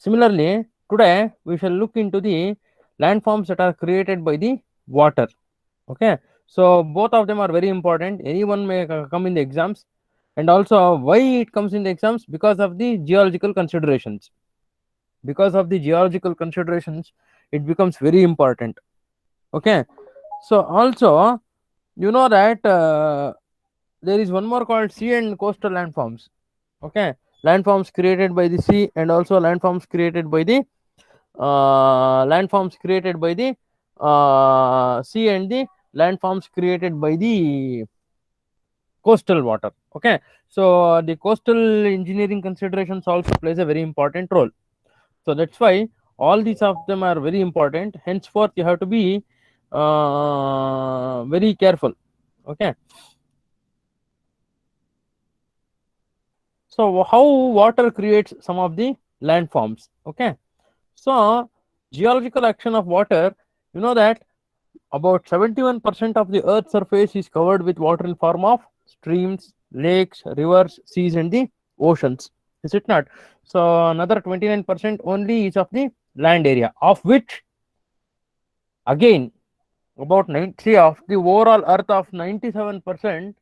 Similarly, today we shall look into the landforms that are created by the water. Okay, so both of them are very important. Anyone may come in the exams, and also why it comes in the exams, because of the geological considerations. Because of the geological considerations, it becomes very important. Okay, so also you know that there is one more called sea and coastal landforms. Okay, landforms created by the sea, and also landforms created by the sea, and the landforms created by the coastal water. Okay, so the coastal engineering considerations also plays a very important role. So that's why all these of them are very important. Henceforth, you have to be very careful. Okay, so how water creates some of the landforms. Okay, so geological action of water, you know that about 71% of the earth's surface is covered with water in form of streams, lakes, rivers, seas, and the oceans, is it not? So another 29% only is of the land area, of which again about 90 of the overall earth of 97%,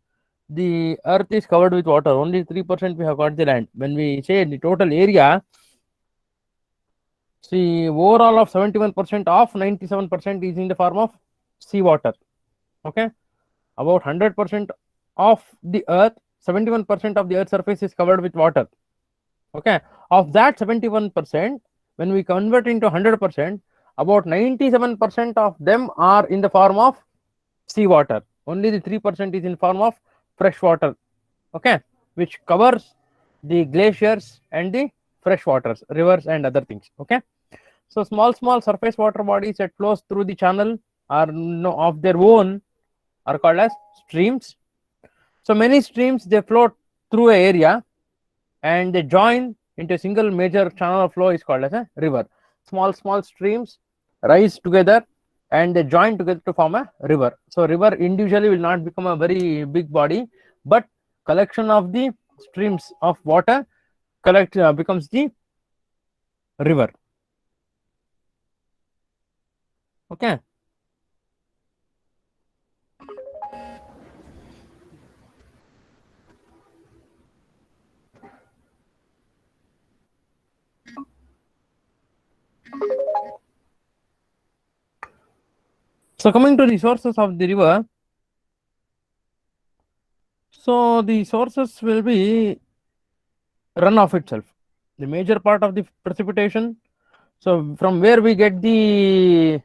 the earth is covered with water. Only 3% we have got the land. When we say the total area, see, overall of 71% of 97% is in the form of sea water. Okay, about 100% of the earth, 71% of the earth's surface is covered with water. Okay, of that 71%, when we convert into 100%, about 97% of them are in the form of sea water. Only the 3% is in form of fresh water. Okay, which covers the glaciers and the fresh waters, rivers and other things. Okay, so small surface water bodies that flows through the channel are no, of their own, are called as streams. So many streams, they flow through an area and they join into a single major channel of flow is called as a river. Small streams rise together and they join together to form a river. So river individually will not become a very big body, but collection of the streams of water becomes the river. Okay, so coming to the sources of the river, so the sources will be runoff itself, the major part of the precipitation. So from where we get the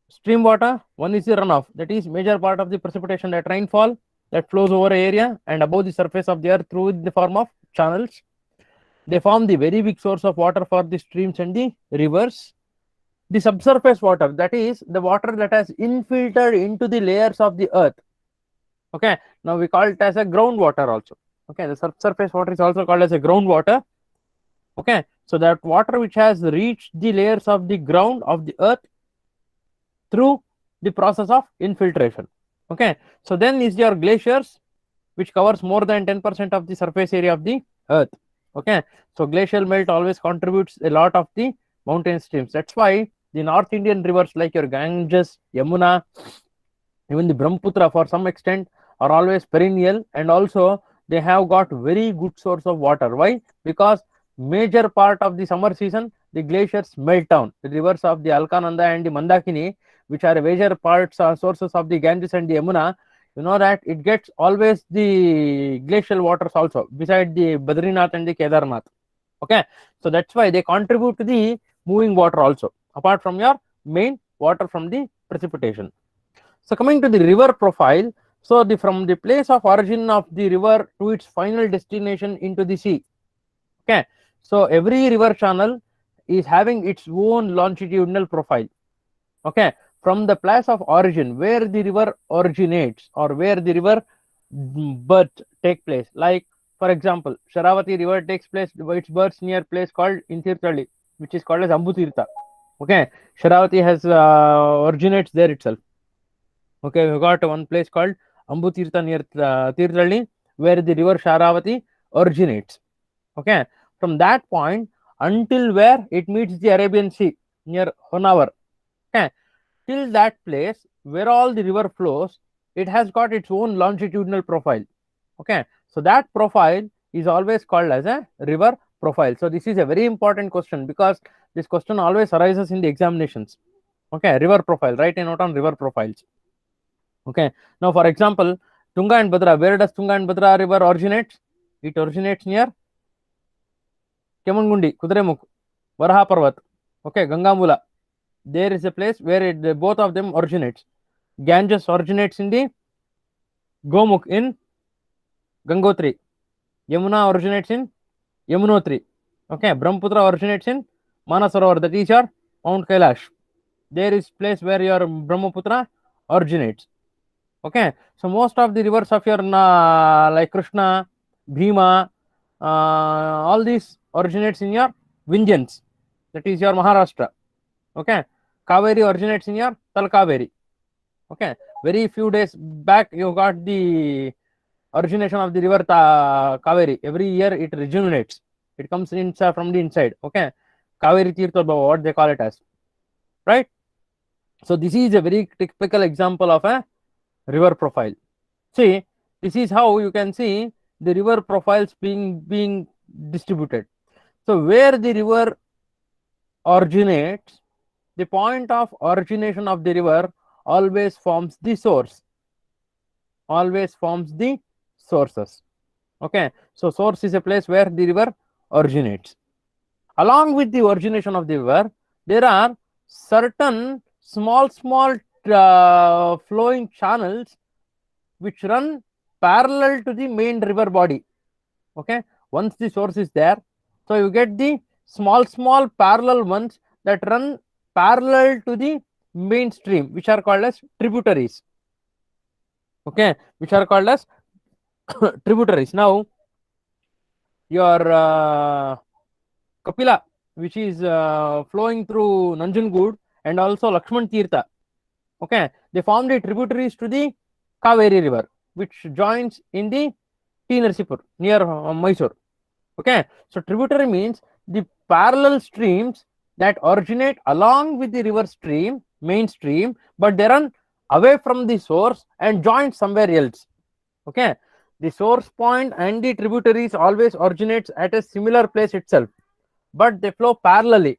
stream water, one is the runoff, that is major part of the precipitation, that rainfall that flows over an area and above the surface of the earth through the form of channels. They form the very big source of water for the streams and the rivers. The subsurface water, that is the water that has infiltrated into the layers of the earth. Okay, now we call it as a groundwater also. Okay, the subsurface water is also called as a groundwater. Okay, so that water which has reached the layers of the ground of the earth through the process of infiltration. Okay, so then is your glaciers, which covers more than 10% of the surface area of the earth. Okay, so glacial melt always contributes a lot of the mountain streams. That's why the North Indian rivers like your Ganges, Yamuna, even the Brahmaputra for some extent are always perennial, and also they have got very good source of water. Why? Because major part of the summer season the glaciers melt down. The rivers of the Alkananda and the Mandakini, which are major parts sources of the Ganges and the Yamuna, you know that it gets always the glacial waters also beside the Badrinath and the Kedarnath. Okay, so that's why they contribute to the moving water also, apart from your main water from the precipitation. So coming to the river profile, so from the place of origin of the river to its final destination into the sea. Okay, so every river channel is having its own longitudinal profile. Okay, from the place of origin where the river originates or where the river birth take place, like for example Sharavati river takes place, its birth near place called Intirthalli, which is called as Ambutirtha. Okay, Sharavati has originates there itself. Okay, we got one place called Ambutirtha near Tirthalli, where the river Sharavati originates. Okay, from that point until where it meets the Arabian Sea near Honavar. Okay, till that place where all the river flows, it has got its own longitudinal profile. Okay, so that profile is always called as a river profile. So this is a very important question because this question always arises in the examinations. Okay, river profile, write a note on river profiles. Okay, now for example, Tunga and Bhadra, where does Tunga and Bhadra river originate? It originates near Kemangundi, Kudremukh, Varaha Parvat. Okay, Gangamula. There is a place where both of them originates. Ganges originates in the Gomukh in Gangotri. Yamuna originates in Yamunotri. Okay, Brahmaputra originates in Manasarovar, that is your Mount Kailash. There is place where your Brahmaputra originates. Okay, so most of the rivers of your like Krishna, Bhima, all these originates in your Vindhyans, that is your Maharashtra. Okay, Kaveri originates in your Talkaveri. Okay, very few days back you got the origination of the river Kaveri. Every year it regenerates, it comes in from the inside. Okay, Kaveri Tirtha, what they call it as, right? So this is a very typical example of a river profile. See, this is how you can see the river profiles being distributed. So where the river originates, the point of origination of the river always forms the source, always forms the sources. Okay, so source is a place where the river originates. Along with the origination of the river, there are certain small flowing channels which run parallel to the main river body. Okay, once the source is there, so you get the small parallel ones that run parallel to the main stream, which are called as tributaries. Okay, which are called as tributaries. Now your Kapila, which is flowing through Nanjangud and also Lakshman Tirtha. Okay, they formed the tributaries to the Kaveri river, which joins in the T Narsipur near Mysore. Okay, so tributary means the parallel streams that originate along with the river stream, main stream, but they run away from the source and join somewhere else. Okay, the source point and the tributaries always originates at a similar place itself, but they flow parallelly.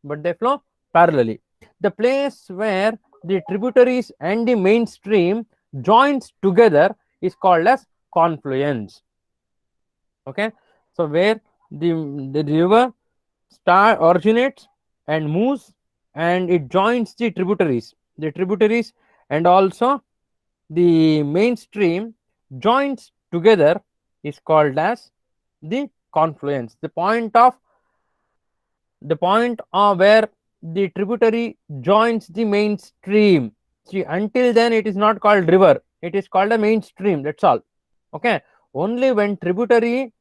The place where the tributaries and the main stream joins together is called as confluence. Okay, so where the river originates and moves and it joins the tributaries and also the main stream joins together is called as the confluence. The point of where the tributary joins the main stream. See, until then it is not called river, it is called a main stream, that's all. Okay, only when tributary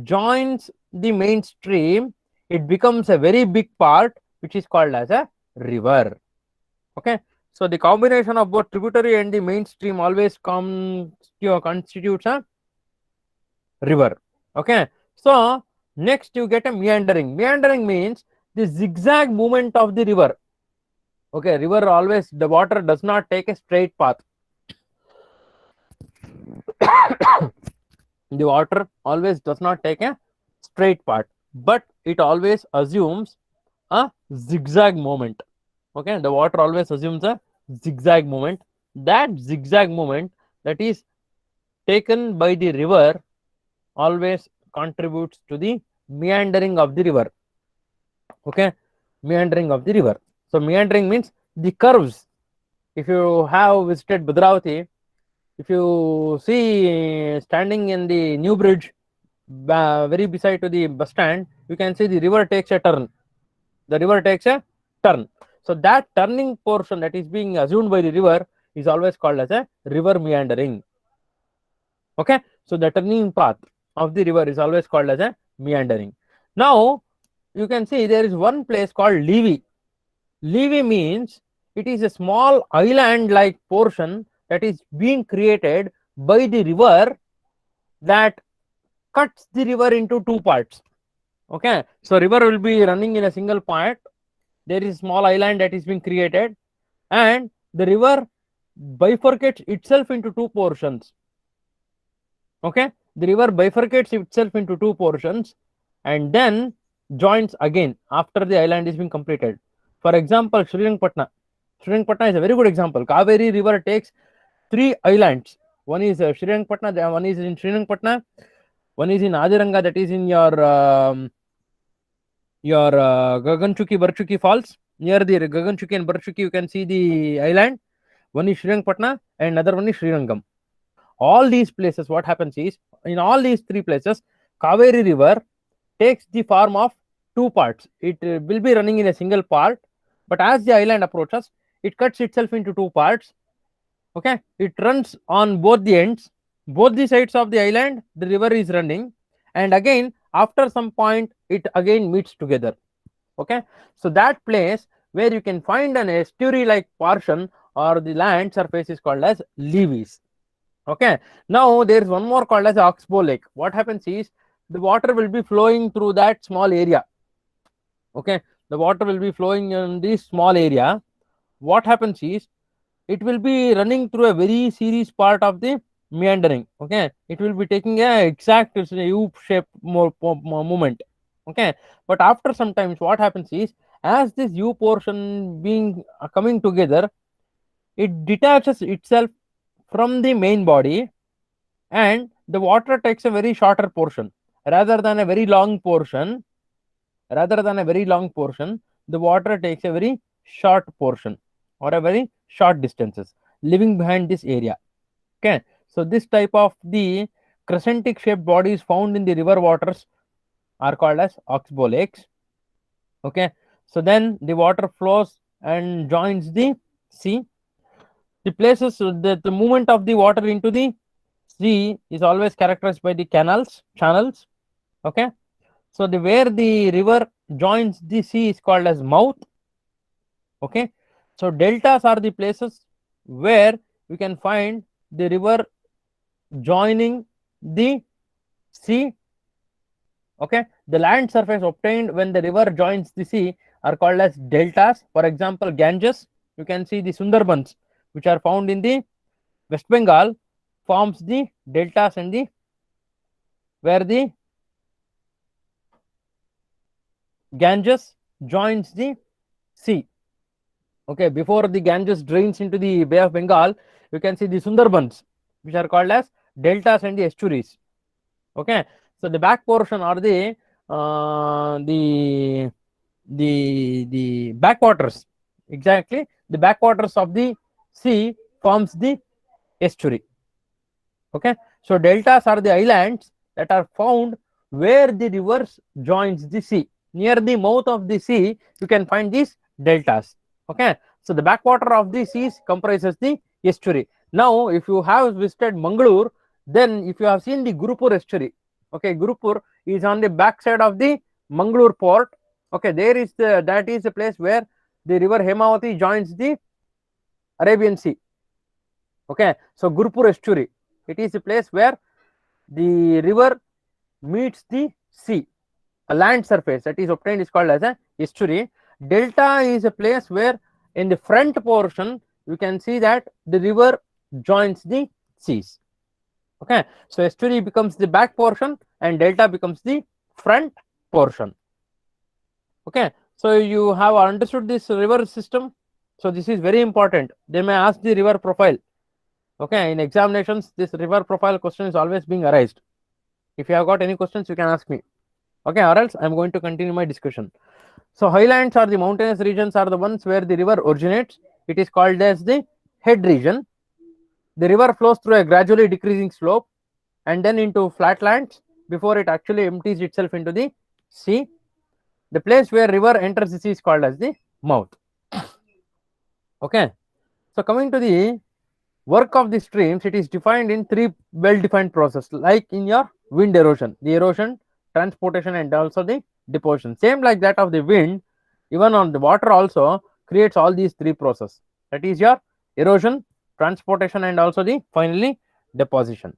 joins the main stream it becomes a very big part which is called as a river. Okay, so the combination of both tributary and the main stream always constitutes a river. Okay, so next you get a meandering. Meandering means the zigzag movement of the river. Okay, river always, the water does not take a straight path. The water always does not take a straight path, but it always assumes a zigzag movement. Okay, the water always assumes a zigzag movement. That zigzag movement that is taken by the river always contributes to the meandering of the river. Okay, meandering of the river. So meandering means the curves. If you have visited Bhadravati, if you see standing in the new bridge very beside to the bus stand, you can see the river takes a turn. The river takes a turn. So that turning portion that is being assumed by the river is always called as a river meandering. Okay, so the turning path of the river is always called as a meandering. Now you can see there is one place called Levi. Levi means it is a small island like portion that is being created by the river that cuts the river into two parts. Okay, so river will be running in a single point. There is a small island that is being created, and the river bifurcates itself into two portions. Okay, the river bifurcates itself into two portions and then joins again after the island is being completed. For example, Srirangpatna. Srirangpatna is a very good example. Kaveri river takes three islands. One is Srirangpatna, one is in Srirangpatna, one is in Adiranga, that is in your Gaganchuki Barchuki falls. Near the Gaganchuki and Barchuki, you can see the island. One is Srirangpatna and another one is Srirangam. All these places, what happens is, in all these three places, Kaveri river takes the form of two parts. It will be running in a single part, but as the island approaches, it cuts itself into two parts. Okay, it runs on both the ends, both the sides of the island. The river is running, and again after some point, it again meets together. Okay, so that place where you can find an estuary like portion or the land surface is called as levees. Okay, now there is one more called as oxbow lake. What happens is, the water will be flowing through that small area. Okay, the water will be flowing in this small area. What happens is, it will be running through a very series part of the meandering. Okay, it will be taking a exact u shape movement. Okay, but after sometimes what happens is, as this u portion being coming together, it detaches itself from the main body, and the water takes a very shorter portion rather than a very long portion. The water takes a very short portion or a very short distances leaving behind this area. Okay, so this type of the crescentic shaped bodies found in the river waters are called as oxbow lakes. Okay, so then the water flows and joins the sea. The places, the movement of the water into the sea is always characterized by the channels. Okay, so the where the river joins the sea is called as mouth. Okay, so deltas are the places where you can find the river joining the sea. Okay, the land surface obtained when the river joins the sea are called as deltas. For example, Ganges, you can see the Sundarbans, which are found in the West Bengal, forms the deltas, and the where the Ganges joins the sea. Okay, before the Ganges drains into the Bay of Bengal, you can see the Sundarbans, which are called as deltas and the estuaries. Okay, so the back portion or the backwaters, exactly the backwaters of the sea forms the estuary. Okay, so deltas are the islands that are found where the rivers joins the sea. Near the mouth of the sea, you can find these deltas. Okay, so the backwater of the seas comprises the estuary. Now, if you have visited Mangalore, then if you have seen the Gurupur estuary, okay, Gurupur is on the back side of the Mangalore port. Okay, there is that is the place where the river Hemavati joins the Arabian Sea. Okay, so Gurupur estuary, it is a place where the river meets the sea. A land surface that is obtained is called as a estuary. Delta is a place where in the front portion you can see that the river joins the seas. Okay, so estuary becomes the back portion and delta becomes the front portion. Okay, so you have understood this river system. So this is very important. They may ask the river profile. Okay, in examinations, this river profile question is always being arised. If you have got any questions, you can ask me. Okay, or else I am going to continue my discussion. So highlands or the mountainous regions are the ones where the river originates. It is called as the head region. The river flows through a gradually decreasing slope and then into flatlands before it actually empties itself into the sea. The place where river enters the sea is called as the mouth. Okay, so coming to the work of the streams, it is defined in three well-defined processes, like in your wind erosion, the erosion, transportation, and also the deposition. Same like that of the wind, even on the water also creates all these three processes. That is your erosion, transportation, and also the finally deposition.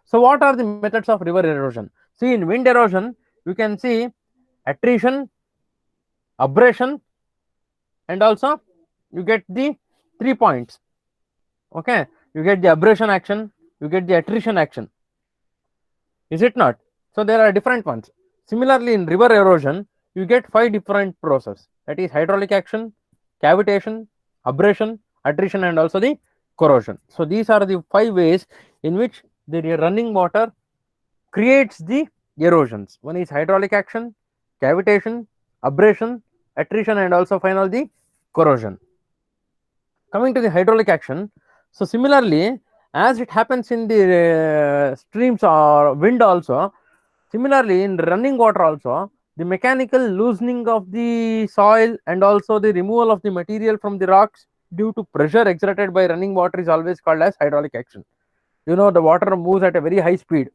So what are the methods of river erosion? See, in wind erosion, you can see attrition, abrasion, and also you get the 3 points. Okay, you get the abrasion action, you get the attrition action, is it not? So there are different ones. Similarly, in river erosion, you get 5 different process, that is hydraulic action, cavitation, abrasion, attrition, and also the corrosion. So these are the 5 ways in which the running water creates the erosions. One is hydraulic action, cavitation, abrasion, attrition, and also final the corrosion. Coming to the hydraulic action, so similarly, as it happens in the streams or wind also, similarly in running water also, the mechanical loosening of the soil and also the removal of the material from the rocks due to pressure exerted by running water is always called as hydraulic action. You know, the water moves at a very high speed.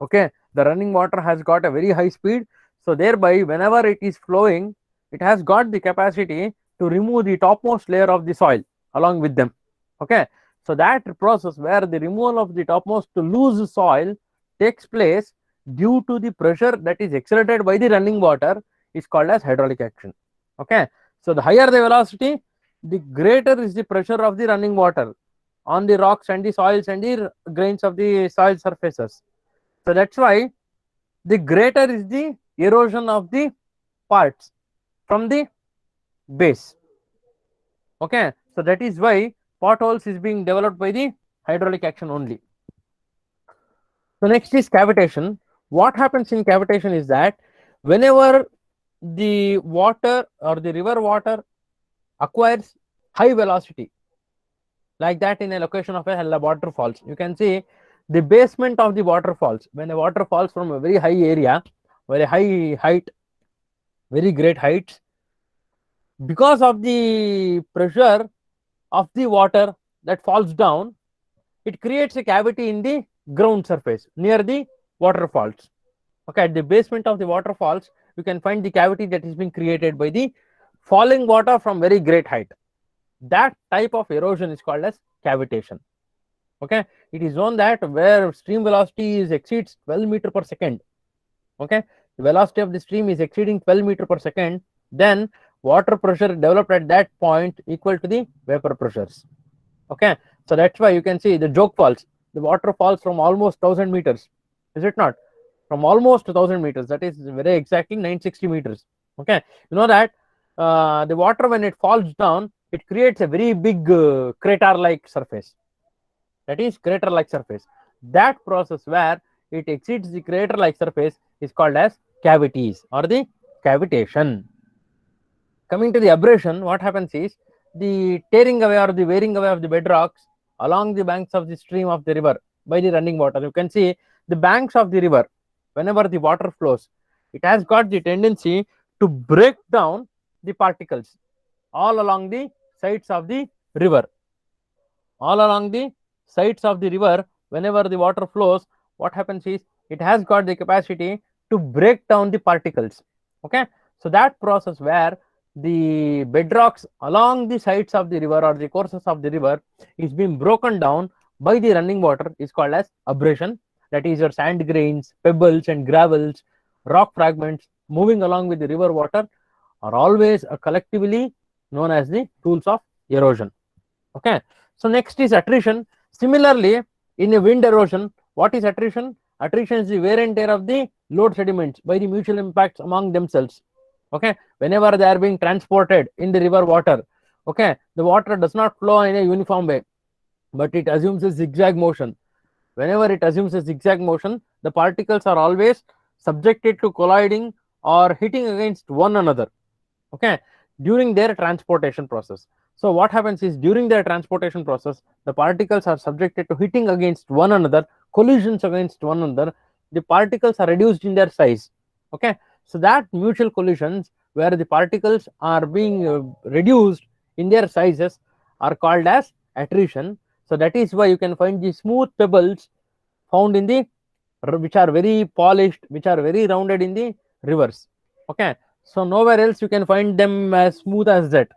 Okay, the running water has got a very high speed, so thereby whenever it is flowing, it has got the capacity to remove the topmost layer of the soil along with them. Okay, so that process where the removal of the topmost to loose soil takes place due to the pressure that is exerted by the running water is called as hydraulic action. Okay, so the higher the velocity, the greater is the pressure of the running water on the rocks and the soils and the grains of the soil surfaces. So that's why the greater is the erosion of the parts from the base. Okay, so that is why potholes is being developed by the hydraulic action only. So next is cavitation. What happens in cavitation is that whenever the water or the river water acquires high velocity, like that in a location of a waterfalls, you can see the basement of the waterfalls. When a water falls from a very high area, very high height, very great heights, because of the pressure of the water that falls down, it creates a cavity in the ground surface near the waterfalls. Okay, at the basement of the waterfalls, you can find the cavity that is being created by the falling water from very great height. That type of erosion is called as cavitation. Okay, it is known that where stream velocity is exceeds 12 meter per second. Okay, the velocity of the stream is exceeding 12 meter per second, then water pressure developed at that point equal to the vapor pressures. Okay, so that's why you can see the joke falls, the water falls from almost 1000 meters, is it not? From almost 1000 meters, that is very exactly 960 meters. Okay, you know that the water when it falls down, it creates a very big crater like surface, that is crater like surface. That process where it exceeds the crater like surface is called as cavities or the cavitation. Coming to the abrasion, what happens is the tearing away or the wearing away of the bedrocks along the banks of the stream of the river by the running water. You can see the banks of the river, whenever the water flows, it has got the tendency to break down the particles all along the sides of the river. All along the sides of the river, whenever the water flows, what happens is it has got the capacity to break down the particles. Okay, so that process where the bedrocks along the sides of the river or the courses of the river is being broken down by the running water is called as abrasion. That is your sand grains, pebbles and gravels, rock fragments moving along with the river water are always collectively known as the tools of erosion. Okay, so next is attrition. Similarly, in a wind erosion, what is attrition? Attrition is the wear and tear of the load sediments by the mutual impacts among themselves. Okay, whenever they are being transported in the river water, okay, the water does not flow in a uniform way, but it assumes a zigzag motion. Whenever it assumes a zigzag motion, the particles are always subjected to colliding or hitting against one another. Okay, during their transportation process. So what happens is during their transportation process, the particles are subjected to hitting against one another, collisions against one another. The particles are reduced in their size. Okay, so that mutual collisions where the particles are being reduced in their sizes are called as attrition. So that is why you can find the smooth pebbles found in the which are very polished, which are very rounded in the rivers. Okay, so nowhere else you can find them as smooth as that.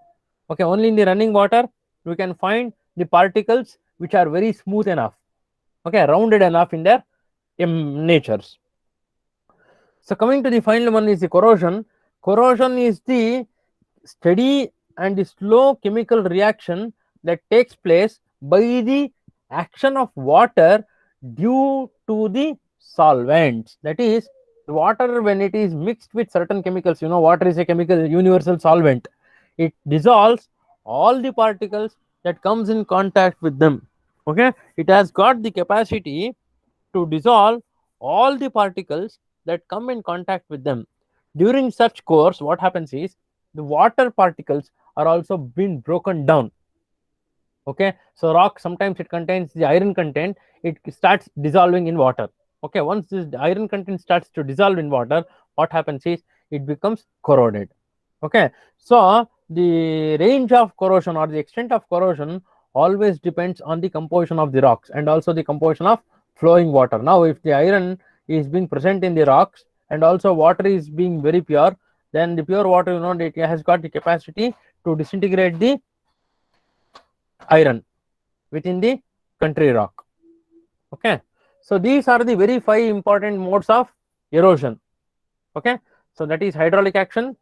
Okay, only in the running water you can find the particles which are very smooth enough. Okay, rounded enough in their natures. So coming to the final one is the corrosion. Corrosion is the steady and the slow chemical reaction that takes place by the action of water due to the solvents. That is, the water, when it is mixed with certain chemicals, you know, water is a chemical universal solvent. It dissolves all the particles that comes in contact with them. Okay, it has got the capacity to dissolve all the particles that come in contact with them. During such course, what happens is the water particles are also being broken down. Okay, so rock, sometimes it contains the iron content, it starts dissolving in water. Okay, once this iron content starts to dissolve in water, what happens is it becomes corroded. Okay, so the range of corrosion or the extent of corrosion always depends on the composition of the rocks and also the composition of flowing water. Now if the iron is being present in the rocks and also water is being very pure, then the pure water, you know, it has got the capacity to disintegrate the iron within the country rock. Okay, so these are the very 5 important modes of erosion. Okay, so that is hydraulic action,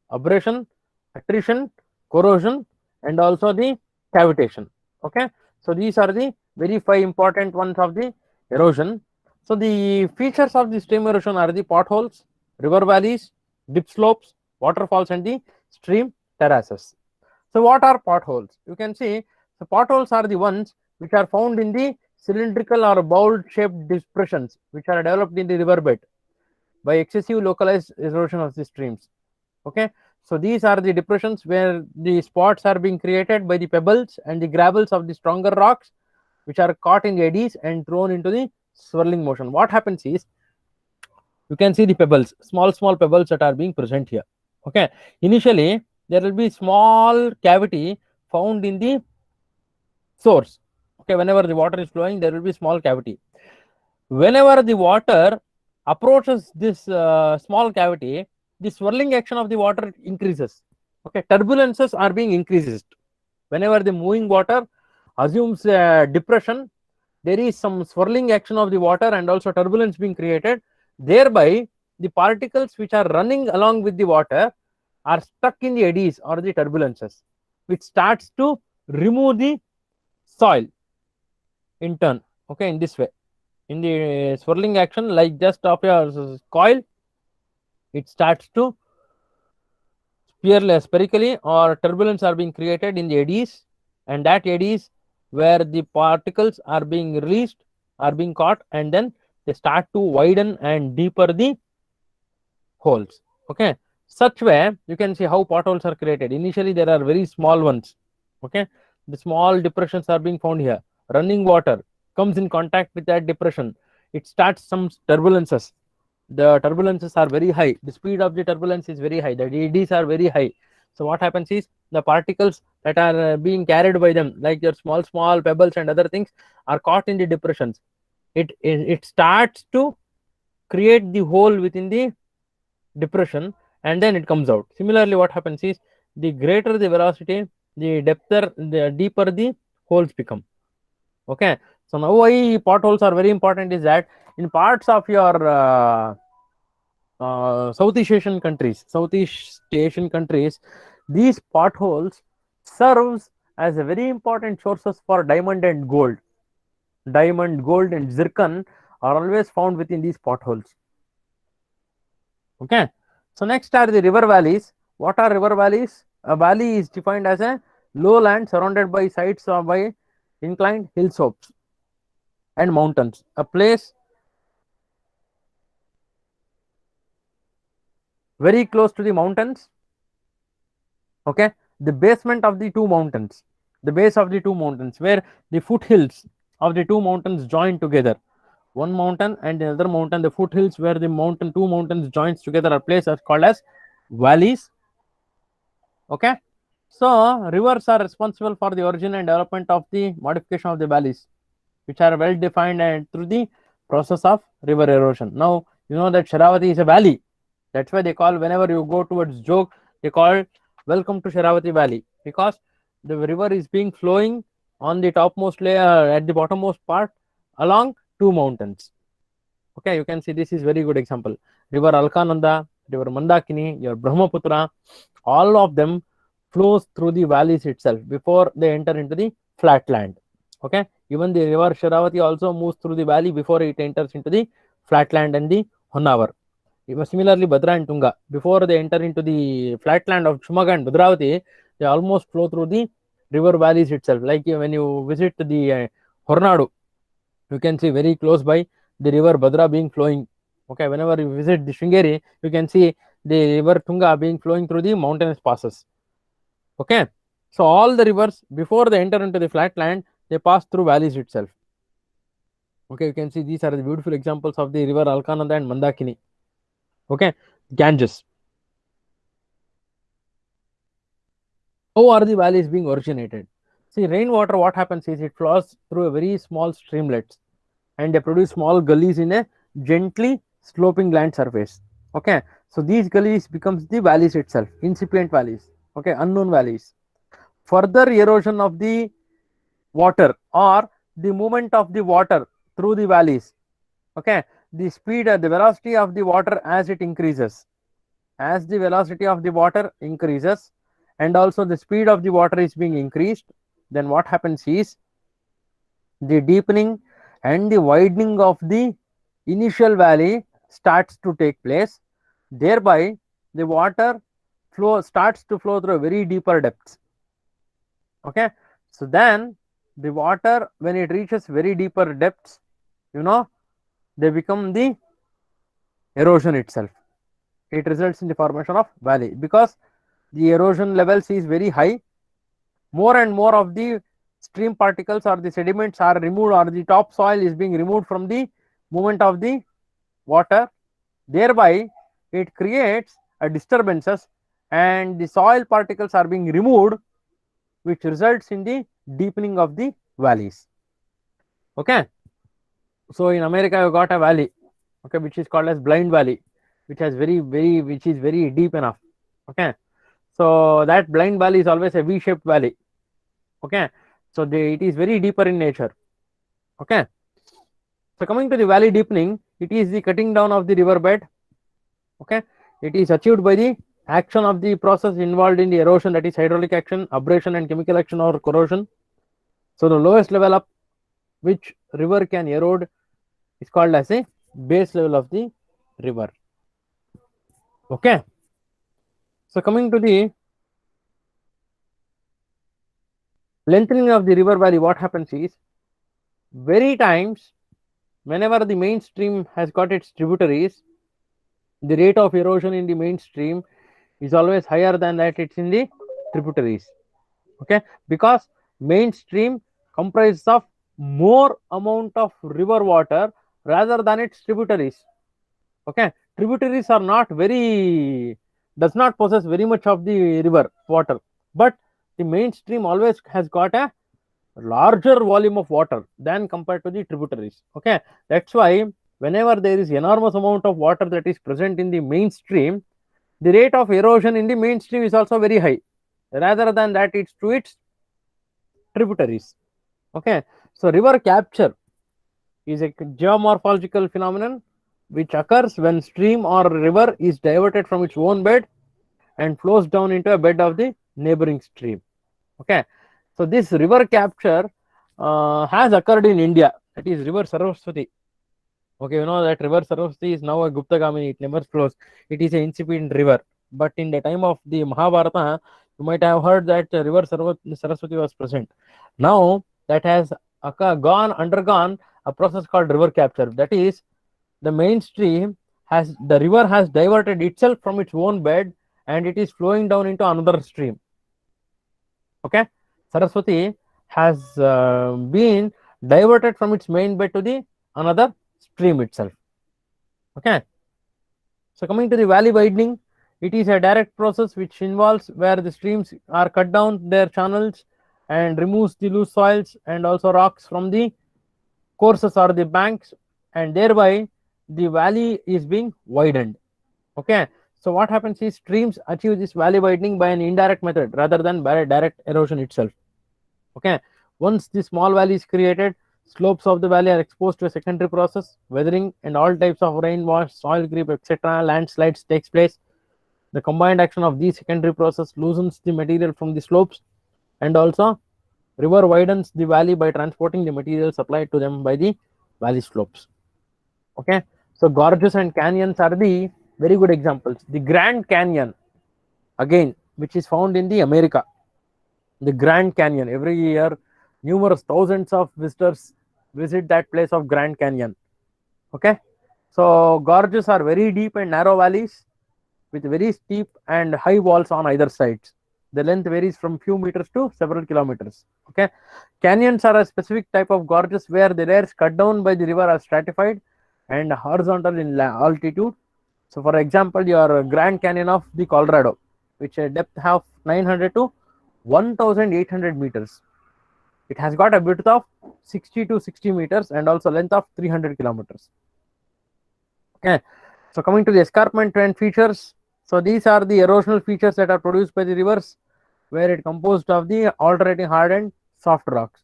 abrasion, attrition, corrosion, and also the cavitation. Okay, so these are the very 5 important ones of the erosion. So the features of the stream erosion are the potholes, river valleys, dip slopes, waterfalls, and the stream terraces. So what are potholes? You can see the potholes are the ones which are found in the cylindrical or bowl shaped depressions which are developed in the riverbed by excessive localized erosion of the streams. Okay, so these are the depressions where the spots are being created by the pebbles and the gravels of the stronger rocks which are caught in the eddies and thrown into the swirling motion. What happens is, you can see the pebbles, small pebbles that are being present here. Okay, initially there will be small cavity found in the source. Okay, whenever the water is flowing, there will be small cavity. Whenever the water approaches this small cavity, the swirling action of the water increases. Okay, turbulences are being increased. Whenever the moving water assumes depression, there is some swirling action of the water and also turbulence being created. Thereby, the particles which are running along with the water are stuck in the eddies or the turbulences, which starts to remove the soil in turn. Okay, in this way, in the swirling action, like just of a coil, it starts to spherically, or turbulence are being created in the eddies, and that eddies where the particles are being released are being caught, and then they start to widen and deeper the holes. Okay, such way you can see how potholes are created. Initially there are very small ones. Okay, the small depressions are being found here. Running water comes in contact with that depression, it starts some turbulences. The turbulences are very high, the speed of the turbulence is very high, the eddies are very high. So what happens is the particles that are being carried by them, like your small pebbles and other things, are caught in the depressions. It starts to create the hole within the depression, and then it comes out. Similarly, what happens is the greater the velocity, the depther, the deeper the holes become. Okay, so now why potholes are very important is that in parts of your Southeast Asian countries, these potholes serves as a very important sources for diamond and gold. Diamond, gold, and zircon are always found within these potholes. Okay, so next are the river valleys. What are river valleys? A valley is defined as a lowland surrounded by sides or by inclined hill slopes and mountains. A place very close to the mountains. Okay, the basement of the two mountains, the base of the two mountains, where the foothills of the two mountains join together. One mountain and the other mountain, the foothills where the mountain, two mountains joins together, are placed as called as valleys. Okay, so rivers are responsible for the origin and development of the modification of the valleys, which are well defined and through the process of river erosion. Now you know that Sharavati is a valley. That's why they call, whenever you go towards Jog, they call welcome to Sharavati Valley, because the river is being flowing on the topmost layer at the bottommost part along two mountains. Okay, you can see this is very good example. River Alkananda, River Mandakini, your Brahmaputra, all of them flows through the valleys itself before they enter into the flatland. Okay, even the river Sharavati also moves through the valley before it enters into the flatland and the Honavar. Even similarly, Bhadra and Tunga, before they enter into the flatland of Shumaga and Bhadravati, they almost flow through the river valleys itself. Like when you visit the Hornadu, you can see very close by the river Bhadra being flowing. Okay, whenever you visit the Shringeri, you can see the river Tunga being flowing through the mountainous passes. Okay, so all the rivers before they enter into the flatland, they pass through valleys itself. Okay, you can see these are the beautiful examples of the river Alkananda and Mandakini. Okay, Ganges. How are the valleys being originated? See, rainwater, what happens is it flows through a very small streamlets and they produce small gullies in a gently sloping land surface. Okay, so these gullies becomes the valleys itself, incipient valleys. Okay, unknown valleys. Further erosion of the water or the movement of the water through the valleys. Okay, the speed, the velocity of the water as it increases, as the velocity of the water increases and also the speed of the water is being increased, then what happens is the deepening and the widening of the initial valley starts to take place. Thereby the water flow starts to flow through very deeper depths. Okay, so then the water, when it reaches very deeper depths, you know, they become the erosion itself. It results in the formation of valley because the erosion levels is very high. More and more of the stream particles or the sediments are removed, or the topsoil is being removed from the movement of the water. Thereby it creates a disturbances and the soil particles are being removed, which results in the deepening of the valleys. Okay, so in America you got a valley, okay, which is called as Blind Valley, which has which is very deep enough. Okay, so that Blind Valley is always a V-shaped valley. Okay, so it is very deeper in nature. Okay, so coming to the valley deepening, it is the cutting down of the river bed. Okay, it is achieved by the action of the process involved in the erosion, that is hydraulic action, abrasion and chemical action or corrosion. So the lowest level up which river can erode is called as a base level of the river. Okay, so coming to the lengthening of the river valley, what happens is very times whenever the main stream has got its tributaries, the rate of erosion in the mainstream is always higher than that it's in the tributaries. Okay, because mainstream comprises of more amount of river water rather than its tributaries. Okay, tributaries are not very, does not possess very much of the river water, but the mainstream always has got a larger volume of water than compared to the tributaries. Okay, that's why whenever there is enormous amount of water that is present in the mainstream, the rate of erosion in the mainstream is also very high rather than that it's to its tributaries. Okay, so river capture is a geomorphological phenomenon which occurs when stream or river is diverted from its own bed and flows down into a bed of the neighboring stream. Okay, so this river capture has occurred in India, that is river Saraswati. Okay, you know that river Saraswati is now a Guptagamini, it never flows, it is an incipient river. But in the time of the Mahabharata, you might have heard that river Saraswati was present. Now that has undergone a process called river capture. That is, the mainstream has, the river has diverted itself from its own bed and it is flowing down into another stream. Okay, Saraswati has been diverted from its main bed to the another stream itself. Okay, so coming to the valley widening, it is a direct process which involves where the streams are cut down their channels and removes the loose soils and also rocks from the courses or the banks, and thereby the valley is being widened. Okay, so what happens is streams achieve this valley widening by an indirect method rather than by direct erosion itself. Okay, once the small valley is created, Slopes of the valley are exposed to a secondary process, weathering, and all types of rainwash, soil creep, etc. Landslides takes place. The combined action of these secondary process loosens the material from the slopes, and also river widens the valley by transporting the material supplied to them by the valley slopes. Okay, so gorges and canyons are the very good examples. The Grand Canyon, again, which is found in the America, the Grand Canyon. Every year, numerous thousands of visitors visit that place of Grand Canyon. Okay, so gorges are very deep and narrow valleys with very steep and high walls on either sides. The length varies from few meters to several kilometers. Okay, canyons are a specific type of gorges where the layers cut down by the river are stratified and horizontal in altitude. So, for example, your Grand Canyon of the Colorado, which a depth of 900 to 1,800 meters. It has got a width of 60 to 60 meters and also length of 300 kilometers. Okay, so coming to the escarpment and features. So these are the erosional features that are produced by the rivers, where it composed of the alternating hard and soft rocks.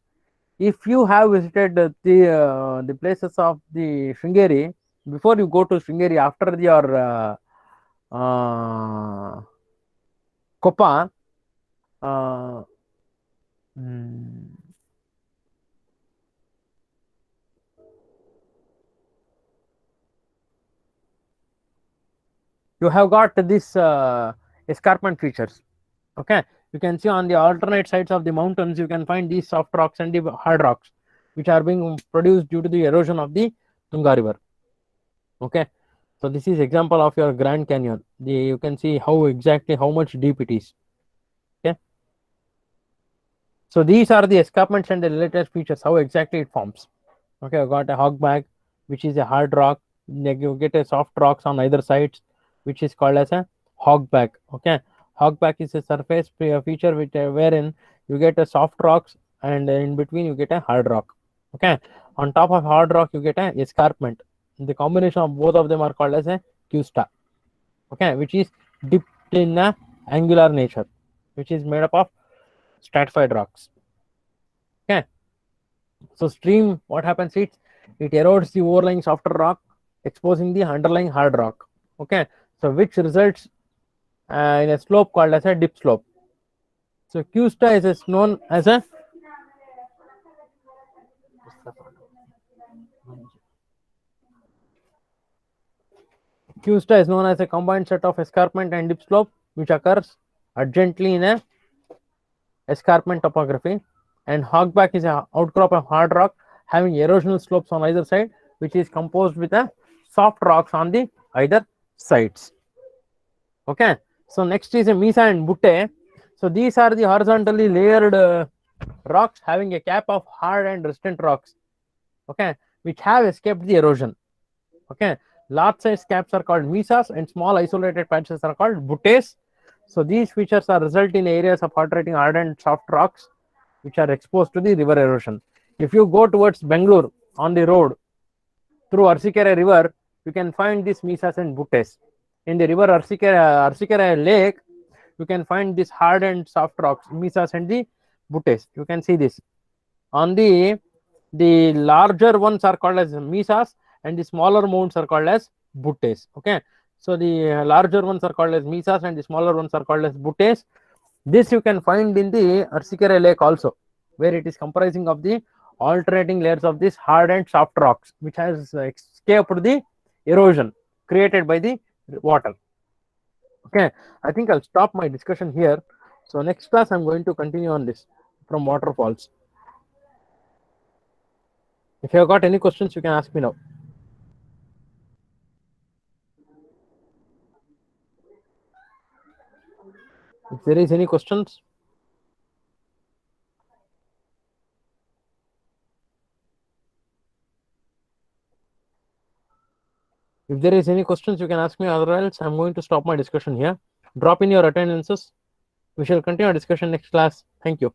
If you have visited the places of the Sringeri, before you go to Sringeri after your Kopa, uh, mm, you have got this escarpment features. Okay, you can see on the alternate sides of the mountains you can find these soft rocks and the hard rocks which are being produced due to the erosion of the Tunga river. Okay, so this is example of your Grand Canyon. You can see how exactly how much deep it is. Okay, so these are the escarpments and the related features, how exactly it forms. Okay, I got a hogback, which is a hard rock. You get a soft rocks on either sides, which is called as a hogback. Okay, hogback is a surface feature which wherein you get a soft rocks and in between you get a hard rock. Okay, on top of hard rock you get a escarpment. The combination of both of them are called as a custa. Okay, which is dipped in a angular nature, which is made up of stratified rocks. Okay, so stream, what happens? It erodes the overlying softer rock, exposing the underlying hard rock. Okay, so which results in a slope called as a dip slope. So Custa is known as a Custa is known as a combined set of escarpment and dip slope which occurs adjacently in a escarpment topography, and hogback is an outcrop of hard rock having erosional slopes on either side, which is composed with a soft rocks on the either sides. Okay, so next is a mesa and butte. So these are the horizontally layered rocks having a cap of hard and resistant rocks. Okay, which have escaped the erosion. Okay, large size caps are called mesas and small isolated patches are called buttes. So these features are result in areas of alternating hard and soft rocks which are exposed to the river erosion. If you go towards Bangalore on the road through Arsikara river, you can find these mesas and buttes. In the river Arsikara lake, you can find this hard and soft rocks, mesas and the buttes. You can see this. On the larger ones are called as mesas and the smaller mounds are called as buttes. Okay. So the larger ones are called as mesas and the smaller ones are called as buttes. This you can find in the Arsikara lake also, where it is comprising of the alternating layers of this hard and soft rocks, which has escaped the erosion created by the water. Okay, I think I'll stop my discussion here. So next class I'm going to continue on this from waterfalls. If you have got any questions, you can ask me now. If there is any questions, if there is any questions, you can ask me. Otherwise, I'm going to stop my discussion here. Drop in your attendances. We shall continue our discussion next class. Thank you.